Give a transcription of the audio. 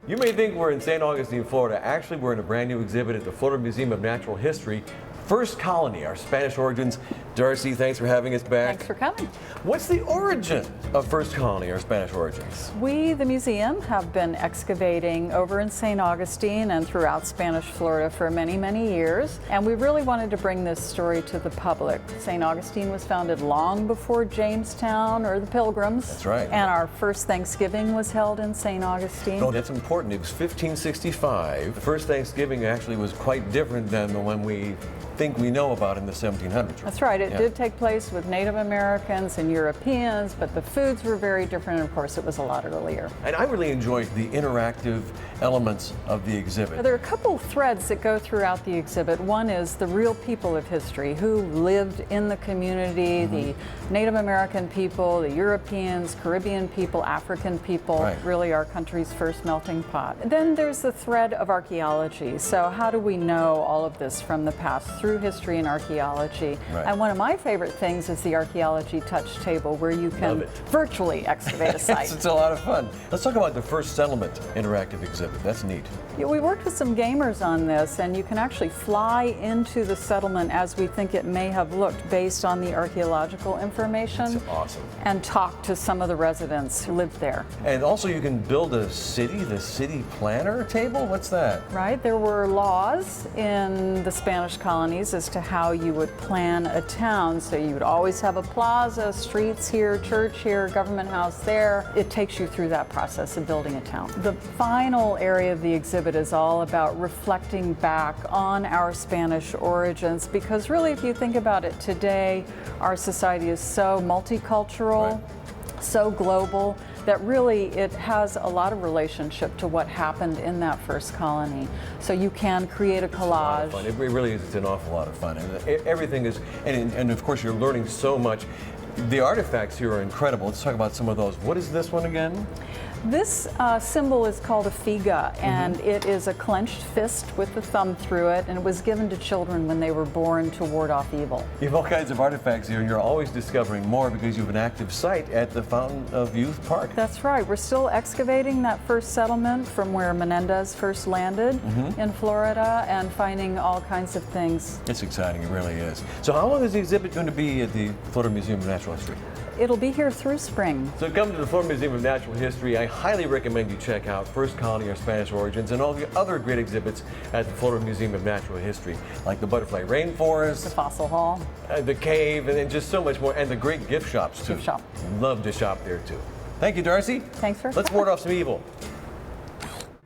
You may think we're in St. Augustine, Florida. Actually, we're in a brand new exhibit at the Florida Museum of Natural History. First Colony, our Spanish origins. Darcy, thanks for having us back. Thanks for coming. What's the origin of First Colony, our Spanish origins? We, the museum, have been excavating over in St. Augustine and throughout Spanish Florida for many, many years. And we really wanted to bring this story to the public. St. Augustine was founded long before Jamestown or the Pilgrims. That's right. And our first Thanksgiving was held in St. Augustine. Oh, that's important. It was 1565. The first Thanksgiving actually was quite different than the one we think we know about in the 1700s. That's right. It did take place with Native Americans and Europeans, but the foods were very different, and of course it was a lot earlier. And I really enjoyed the interactive elements of the exhibit. There are a couple threads that go throughout the exhibit. One is the real people of history who lived in the community, the Native American people, the Europeans, Caribbean people, African people, really our country's first melting pot. Then there's the thread of archaeology. So how do we know all of this from the past through history and archaeology? And one of my favorite things is the archaeology touch table, where you can virtually excavate a site. It's a lot of fun. Let's talk about the first settlement interactive exhibit. That's neat. Yeah, we worked with some gamers on this, and you can actually fly into the settlement as we think it may have looked based on the archaeological information. That's awesome. And talk to some of the residents who lived there. And also you can build a city, the city planner table? What's that? Right, there were laws in the Spanish colonies as to how you would plan a town. So you would always have a plaza, streets here, church here, government house there. It takes you through that process of building a town. The final area of the exhibit is all about reflecting back on our Spanish origins, because really, if you think about it today, our society is so multicultural, so global, that really it has a lot of relationship to what happened in that first colony. So you can create a collage. It's a lot of fun. It really is. It's an awful lot of fun. And everything is, and of course you're learning so much. The artifacts here are incredible. Let's talk about some of those. What is this one again? This symbol is called a figa, and it is a clenched fist with the thumb through it, and it was given to children when they were born to ward off evil. You have all kinds of artifacts here, and you're always discovering more because you have an active site at the Fountain of Youth Park. That's right. We're still excavating that first settlement from where Menendez first landed in Florida, and finding all kinds of things. It's exciting, it really is. So how long is the exhibit going to be at the Florida Museum of Natural History? It'll be here through spring. So come to the Florida Museum of Natural History. I highly recommend you check out First Colony, our Spanish origins, and all the other great exhibits at the Florida Museum of Natural History, like the Butterfly Rainforest, the Fossil Hall, the cave, and then just so much more, and the great gift shops too. Gift shop. Love to shop there too. Thank you, Darcy. Thanks for Let's ward off some evil.